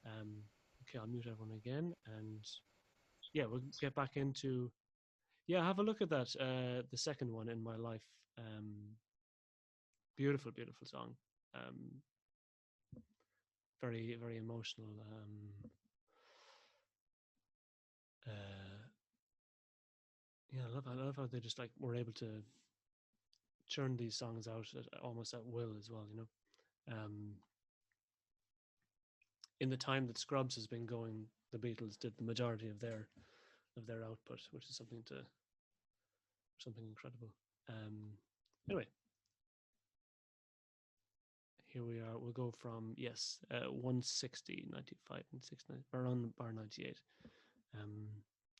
Okay, I'll mute everyone again, and yeah, we'll get back into yeah. Have a look at that. The second one in my life. Beautiful, beautiful song. Um, very, very emotional. Uh, yeah, I love how they just like were able to churn these songs out almost at will as well. In the time that Scrubs has been going, the Beatles did the majority of their output, which is something incredible. Um, anyway, here we are. We'll go from 160, 95, and 69, around bar 98. Um,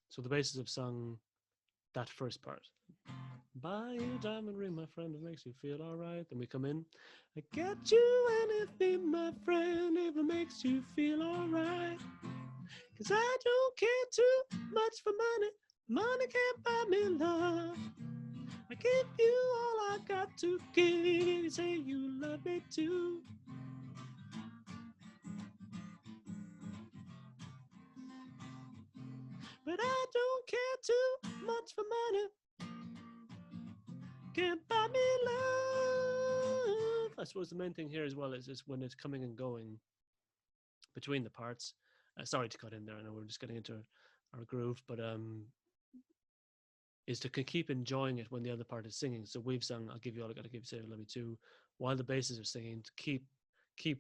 so the basis of sung that first part. Buy you a diamond ring, my friend, it makes you feel alright. Then we come in. I get you anything, my friend, if it makes you feel alright. Cause I don't care too much for money. Money can't buy me love. I give you all I got to give. You say you love me too. But I don't care too much for money. Can't buy me love. I suppose the main thing here as well is when it's coming and going between the parts. Sorry to cut in there. I know we're just getting into our groove, but is to keep enjoying it when the other part is singing. So we've sung "I'll give you all I got to give, say love me too," while the basses are singing to keep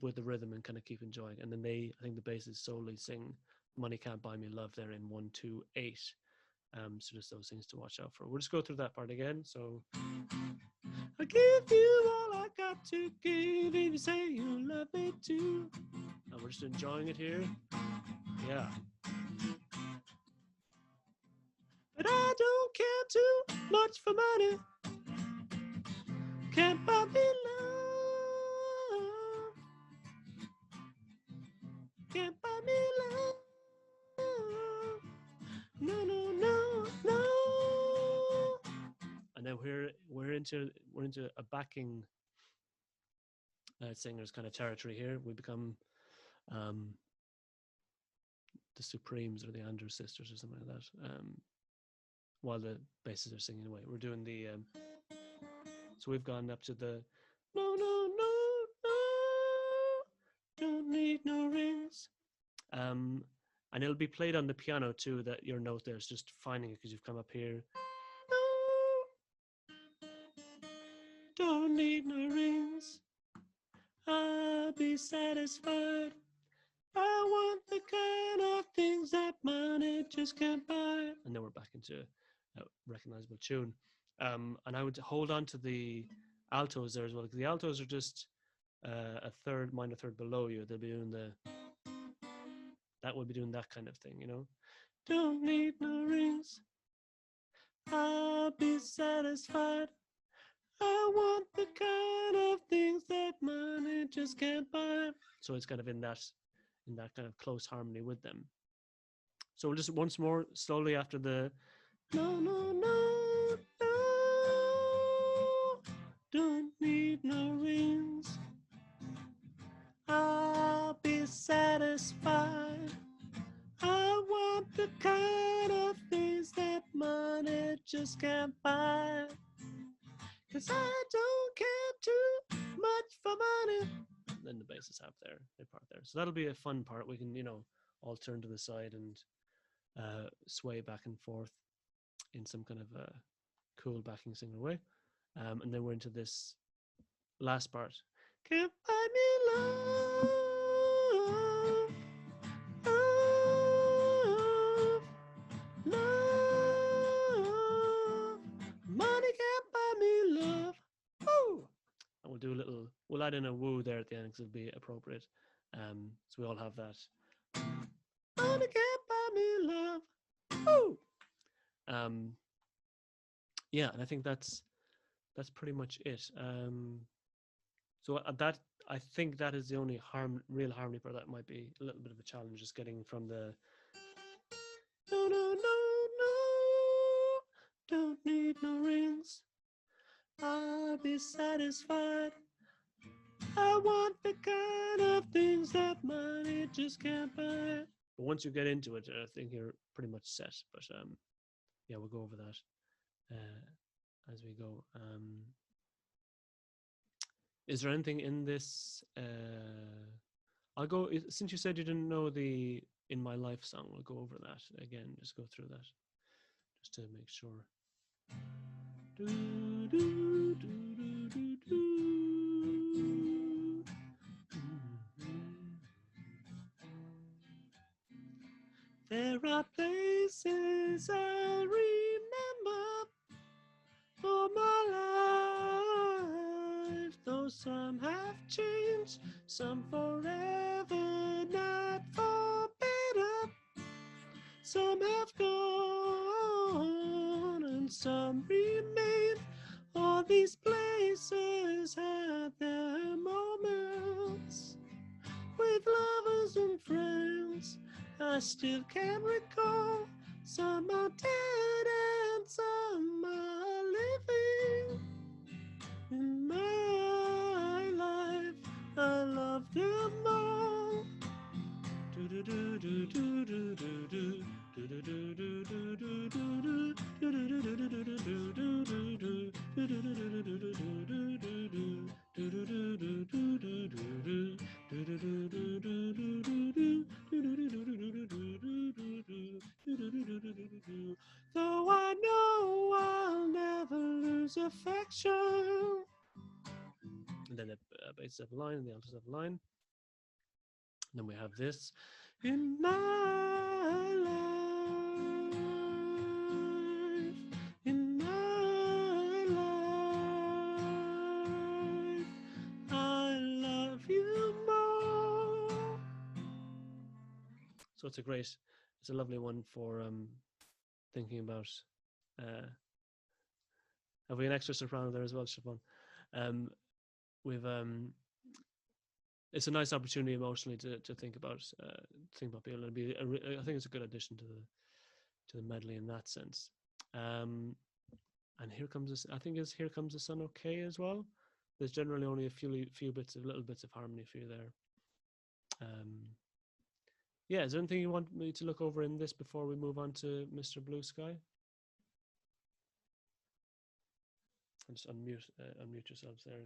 with the rhythm and kind of keep enjoying. And then I think the basses solely sing "Money Can't Buy Me Love" there in 1, 2, 8. So just those things to watch out for. We'll just go through that part again. So I'll give you all I got to give if you say you love me too. And we're just enjoying it here. Yeah. But I don't care too much for money. Can't buy me love. Can't buy me love. No, no, no, no. And then we're into a backing singers kind of territory here. We become um, the Supremes or the Andrews Sisters or something like that. While the basses are singing away, we're doing the. So we've gone up to the. No, no, no, no. Don't need no rings. And it'll be played on the piano too. That your note there is just finding it because you've come up here. No, don't need no rings. I'll be satisfied. I want the kind of things that money just can't buy. And then we're back into a recognizable tune. And I would hold on to the altos there as well, because the altos are just a third, minor third below you. They'll be doing that will be doing that kind of thing, you know. Don't need no rings. I'll be satisfied. I want the kind of things that money just can't buy. So it's kind of in that kind of close harmony with them. So we'll just once more slowly after the no, no, no, no, don't need no rings. I'll be satisfied. I want the kind of things that money just can't buy. Cause I don't care too much for money. And then the basses have their part there. So that'll be a fun part. We can, all turn to the side and sway back and forth in some kind of a cool backing singer way. And then we're into this last part. Can't buy me love. Love. Love. Money can't buy me love. Woo! And we'll add in a woo there at the end because it'll be appropriate. So we all have that. Money can't buy me love. Woo! Yeah, and I think that's pretty much it. So that I think that is the only real harmony part that might be a little bit of a challenge, just getting from the no, no, no, no, don't need no rings. I'll be satisfied. I want the kind of things that money just can't buy it. But once you get into it, I think you're pretty much set. But yeah, we'll go over that as we go. Is there anything in this? I'll go. Since you said you didn't know the "In My Life" song, we'll go over that again. Just go through that, just to make sure. Do, do, do, do, do, do. There are places I remember all my life, though some have changed, some forever, not for better. Some have gone and some remain. All these places had their moments with lovers and friends. I still can recall. Some are dead and some are living. In my life, I love them all. Do do do do do do do do. Though I know I'll never lose affection. And then the basses have a line and the altos have a line. And then we have this. In my life, in my life, I love you more. So it's a lovely one for thinking about. Have we an extra soprano there as well, Siobhan? We've it's a nice opportunity emotionally to think about people. I think it's a good addition to the medley in that sense. And here comes this. I think is "Here Comes the Sun" okay as well. There's generally only a few little bits of harmony for you there. Yeah, is there anything you want me to look over in this before we move on to Mr. Blue Sky? And just unmute yourselves there.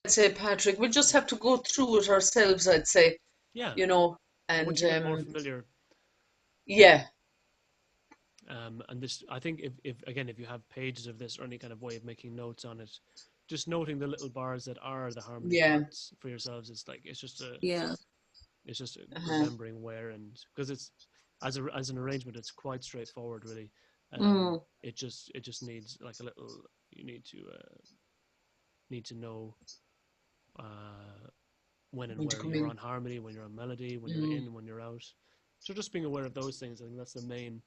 I'd say, Patrick, we'll just have to go through it ourselves, I'd say. Yeah. And once you get more familiar. Yeah. And this, I think, if you have pages of this or any kind of way of making notes on it, just noting the little bars that are the harmony parts for yourselves, it's just remembering where, and because it's as an arrangement, it's quite straightforward, really. It just needs like a little. You need to know when and where you're on harmony, when you're on melody, when you're in, when you're out. So just being aware of those things, I think that's the main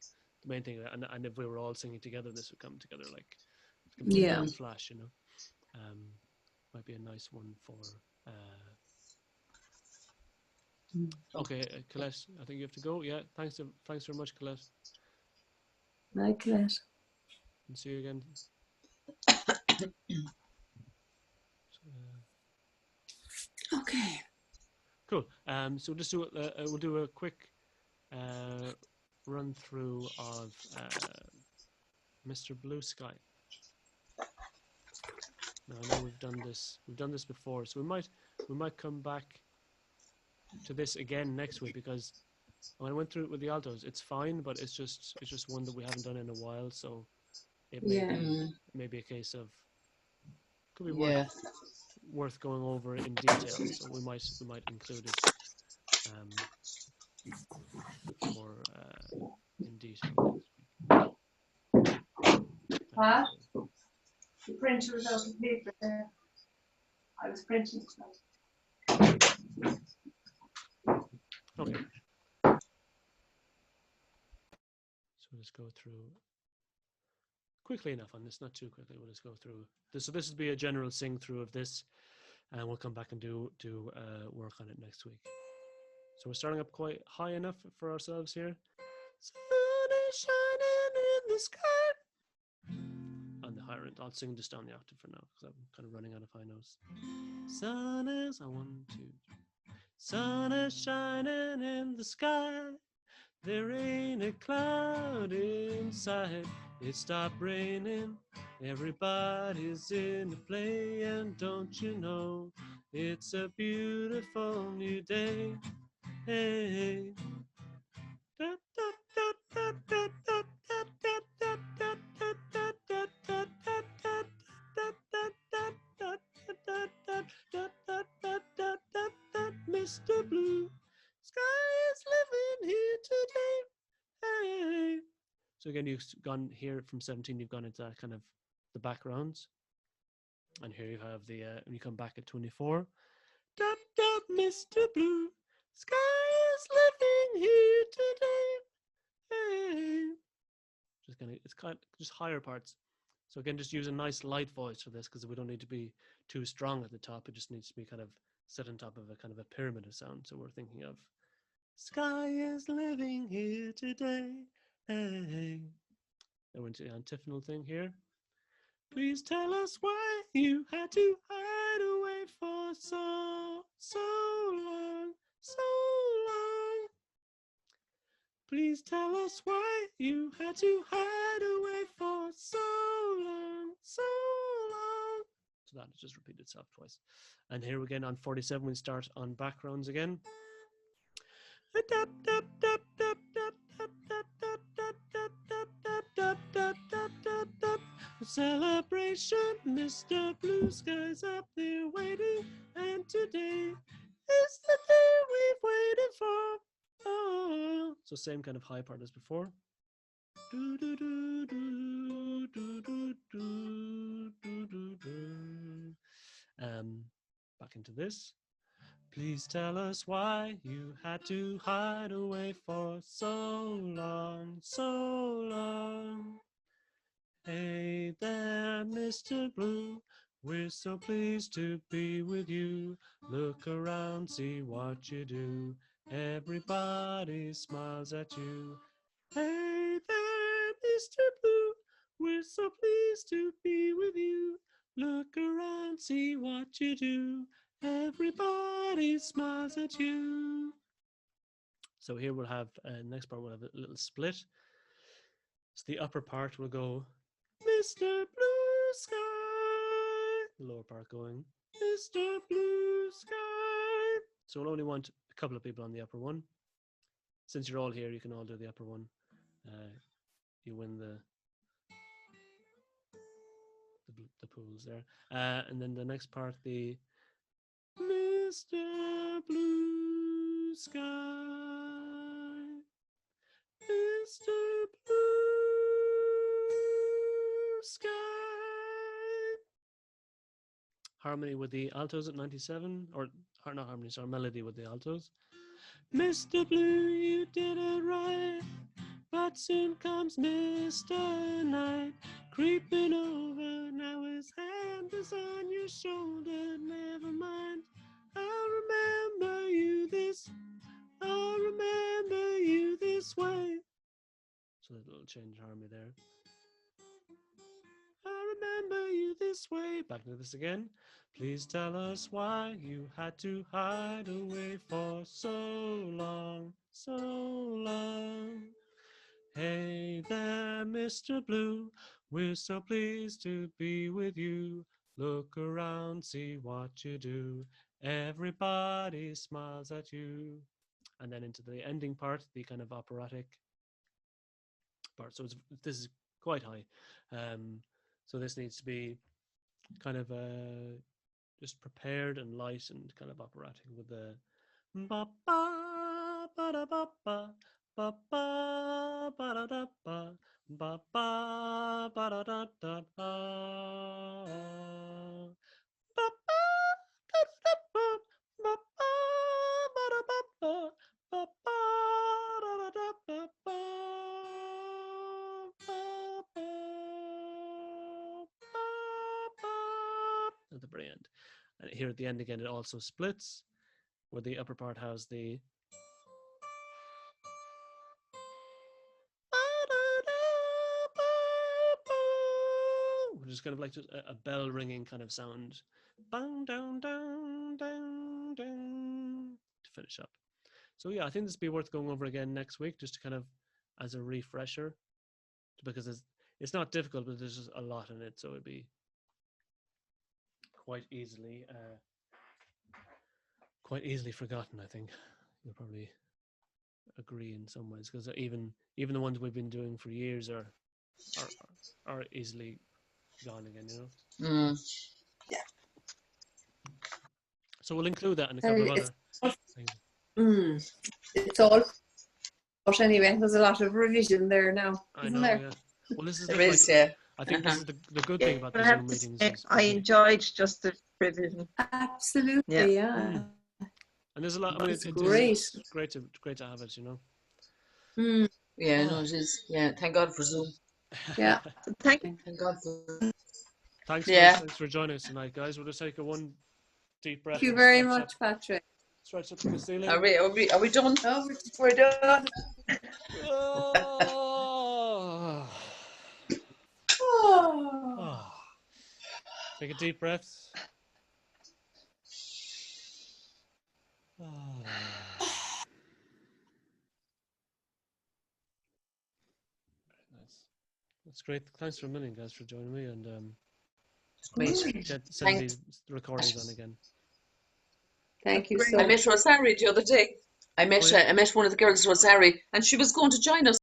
thing. And if we were all singing together, this would come together like completely in a flash, Might be a nice one for. Okay, Colette, I think you have to go. Yeah, thanks very much, Colette. Bye, Colette. And see you again. Okay. Cool. So just we'll do a quick run through of Mr. Blue Sky. Now I know we've done this before, so we might come back to this again next week, because when I went through it with the altos, it's fine, but it's just one that we haven't done in a while, so it may be a case of could be worth going over in detail. So we might include it more in detail next week. What? The printer was out of paper there. I was printing stuff. Okay. So let's go through quickly enough on this, not too quickly. We'll just go through this. So this will be a general sing through of this, and we'll come back and do work on it next week. So we're starting up quite high enough for ourselves here. Sun is shining in the sky. On the higher end, I'll sing just down the octave for now, because I'm kind of running out of high notes. Sun is a 1, 2, 3. Sun is shining in the sky. There ain't a cloud inside. It stopped raining. Everybody's in the play, and don't you know it's a beautiful new day. Hey. Mr. Blue Sky is living here today. Hey. So again, you've gone here from 17. You've gone into that kind of the backgrounds, and here you have the when you come back at 24. Mr. Blue Sky is living here today. Hey. Just kind of it's kind of just higher parts. So again, just use a nice light voice for this because we don't need to be too strong at the top. It just needs to be kind of set on top of a kind of a pyramid of sound. So we're thinking of sky is living here today. Hey. I went to the antiphonal thing here. Please tell us why you had to hide away for so long, so long. Please tell us why you had to hide away for so long, so long. So that just repeats itself twice. And here again on 47, we start on backgrounds again. Celebration, Mr. Blue Sky's up there waiting, and today is the day we've waited for. Oh. So same kind of high part as before. Do, do, do, do, do, do, do, do, do, do. Back into this. Please tell us why you had to hide away for so long, so long. Hey there, Mr. Blue, we're so pleased to be with you. Look around, see what you do. Everybody smiles at you. Hey there, Mr. Blue, we're so pleased to be with you. Look around, see what you do. Everybody smiles at you. So here we'll have, next part we'll have a little split. So the upper part will go, Mr. Blue Sky. The lower part going, Mr. Blue Sky. So we'll only want a couple of people on the upper one. Since you're all here, you can all do the upper one. You win the pools there. And then the next part, the Mr. Blue Sky, Mr. Blue Sky. Harmony with the altos at 97, or not harmony, sorry, melody with the altos. Mr. Blue, you did it right, but soon comes Mr. Night, creeping over, now his hand is on your shoulder, never mind, I'll remember you this way. So a little change harmony there. I remember you this way. Back to this again. Please tell us why you had to hide away for so long, so long. Hey there, Mr. Blue, we're so pleased to be with you. Look around, see what you do. Everybody smiles at you. And then into the ending part, the kind of operatic part. So this is quite high. So this needs to be kind of just prepared and light and kind of operatic with the ba ba ba da ba ba ba ba ba da da ba ba ba ba da da da ba ba ba da da ba ba ba da ba ba ba ba da da ba ba at the very end. And here at the end again, it also splits, where the upper part has the which is kind of like just a bell ringing kind of sound. Bang, down, down, down, down. To finish up. So yeah, I think this would be worth going over again next week, just to kind of as a refresher, because it's not difficult, but there's just a lot in it, so it'd be quite easily forgotten. I think you'll probably agree in some ways, because even the ones we've been doing for years are easily gone again, you know. So we'll include that in a couple of other things. It's all but anyway, there's a lot of revision there now, isn't there? Yeah. Well, this is There is, I think this is the good thing about the Zoom meetings. I enjoyed just the revision. Absolutely, yeah. And there's a lot. I mean, it's great. It's great to have it, you know. Yeah, no, it is. Yeah, thank God for Zoom. Yeah. Thank God for. Thanks for joining us tonight, guys. We'll just take one deep breath. Thank you very much, Patrick. Stretch up to the ceiling. Are we done? Oh, We're done. Take a deep breath. Nice. That's great. Thanks for a million, guys, for joining me, and send these recordings on again. Thank you so I much. met Rosario the other day. I met one of the girls, Rosario, and she was going to join us